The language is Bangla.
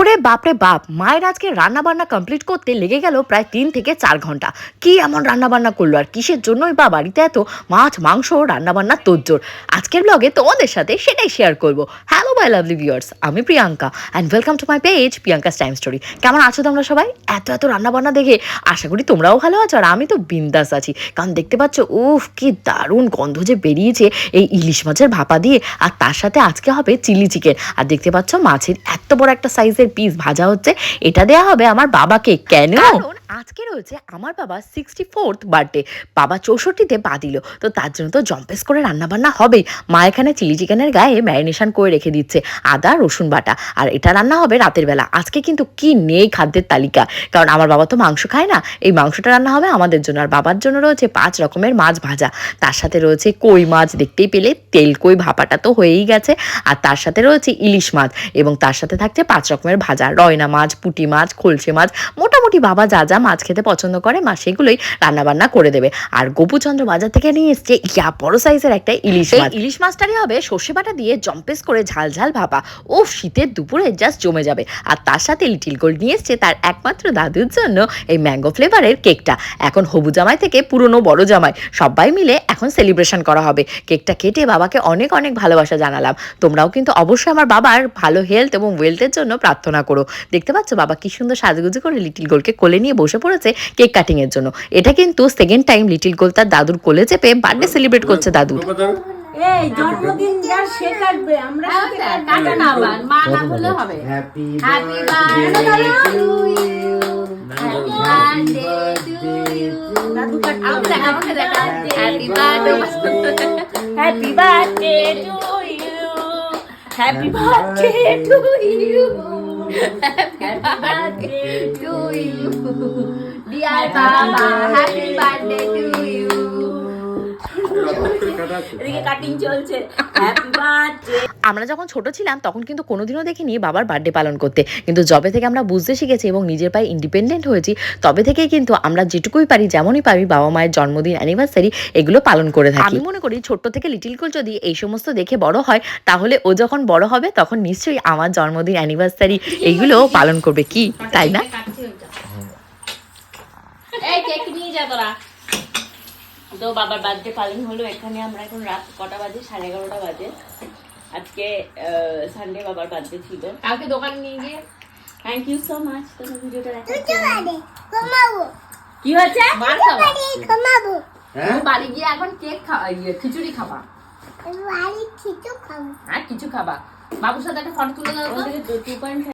ওরে বাপরে বাপ, মায়ের আজকে রান্না বান্না কমপ্লিট করতে লেগে গেল প্রায় 3 থেকে 4 ঘন্টা। কি এমন রান্না বান্না করলো আর কিসের জন্যই বা বাড়িতে এত মাছ মাংস রান্না বান্নার তোড়জোড়। আজকের ব্লগে তোমাদের সাথে সেটাই শেয়ার করব। হ্যালো মাই লাভলি ভিউয়ার্স, আমি Priyanka and welcome to my page Priyanka's time story. কেমন আছো তোমরা সবাই? এত রান্না বান্না দেখে আশা করি তোমরাও ভালো আছো আর আমি তো বিন্দাস আছি। কারণ দেখতে পাচ্ছ উফ কি দারুণ গন্ধ যে বেরিয়েছে এই ইলিশ মাছের ভাপা দিয়ে, আর তার সাথে আজকে হবে চিলি চিকেন। আর দেখতে পাচ্ছ মাছের এত বড় একটা সাইজের পিস ভাজা হচ্ছে, এটা দেয়া হবে আমার বাবাকে। কেন? আজকে রয়েছে আমার বাবা 64th বার্থডে। বাবা 64তে পা দিল, তো তার জন্য তো জম্পেস করে রান্না বান্না হবেই। মা এখানে চিলি চিকেনের গায়ে ম্যারিনেশন করে রেখে দিচ্ছে আদা রসুন বাটা, আর এটা রান্না হবে রাতের বেলা। আজকে কিন্তু কি নেই খাদ্যের তালিকা, কারণ আমার বাবা তো মাংস খায় না। এই মাংসটা রান্না হবে আমাদের জন্য, আর বাবার জন্য রয়েছে 5 রকমের মাছ ভাজা, তার সাথে রয়েছে কই মাছ, দেখতেই পেলে তেল কই ভাপাটা তো হয়েই গেছে, আর তার সাথে রয়েছে ইলিশ মাছ, এবং তার সাথে থাকছে 5 রকমের ভাজা, রয়না মাছ, পুঁটি মাছ, খলসে মাছ, মোটামুটি বাবা যা যা মাছ খেতে পছন্দ করে মা সেগুলোই রান্নাবান্না করে দেবে। আর গোপুচন্দ্র বাজার থেকে নিয়ে এসছে ইয়া বড় সাইজের একটা ইলিশ মাছ। ইলিশ মাছটারই হবে সর্ষে বাটা দিয়ে জম্পেস করে ঝাল ঝাল ভাপা। ও শীতের দুপুরে জাস্ট জমে যাবে। আর তার সাথে লিটিল গোল্ড নিয়ে এসছে তার একমাত্র দাদুর জন্য এই ম্যাঙ্গো ফ্লেভারের কেকটা। এখন হবু জামাই থেকে পুরনো বড় জামাই সবাই মিলে এখন সেলিব্রেশন করা হবে। কেকটা কেটে বাবাকে অনেক অনেক ভালোবাসা জানালাম। তোমরাও কিন্তু অবশ্যই আমার বাবার ভালো হেলথ এবং ওয়েলথের জন্য প্রার্থনা করো। দেখতে পাচ্ছ বাবা কি সুন্দর সাজুগুজু করে লিটিল গোলকে কোলে নিয়ে বসে পড়েছে কেক কাটিং এর জন্য। এটা কিন্তু সেকেন্ড টাইম লিটিল গোল তার দাদুর কোলে চেপে বার্থডে সেলিব্রেট করছে দাদু। এই জন্মদিন যার সে কাটবে, আমরা কাটা না, আবার মা না বললে হবে। Happy birthday to you, happy birthday to you. দাদু কাট, আমাকে দেখা। Happy birthday, happy birthday to you, happy birthday to you, happy birthday to you, dear বাবা, হ্যাপি বার্থডে টু ইউ। আমরা যখন ছোট ছিলাম তখন কিন্তু কোনোদিনও দেখিনি বাবার বার্থডে পালন করতে, কিন্তু যবে থেকে আমরা বুঝতে শিখেছি এবং নিজের পায়ে ইন্ডিপেন্ডেন্ট হয়েছি তবে থেকেই কিন্তু আমরা যেটুকুই পারি যেমনই পারি বাবা মায়ের জন্মদিন অ্যানিভার্সারি এগুলো পালন করে থাকি। আমি মনে করি ছোট্ট থেকে লিটিল গোল যদি এই সমস্ত দেখে বড় হয় তাহলে ও যখন বড় হবে তখন নিশ্চয়ই আমার জন্মদিন অ্যানিভার্সারি এইগুলো পালন করবে, কি তাই না? এই কেক নিয়ে যা তোরা। তো বাবার বার্থডে পালন হলো। এখানে আমরা এখন রাত কটা বাজে? 11:30 বাজে। আজকে সানডে বাবার বার্থডে ছিল। কালকে দোকানে নিয়ে গিয়ে থ্যাংক ইউ সো মাচ। তোমার ভিডিওটা দেখার জন্য। কি হয়েছে? মার খাওয়া কমাবো। হ্যাঁ, বাড়ি গিয়ে এখন কেক খাওয়া, খিচুড়ি খাবা। বাড়ি খিচুড়ি খাবো। হ্যাঁ কিছু খাবা। বাবুর সাথে একটা ফটো তুলে দাও তো।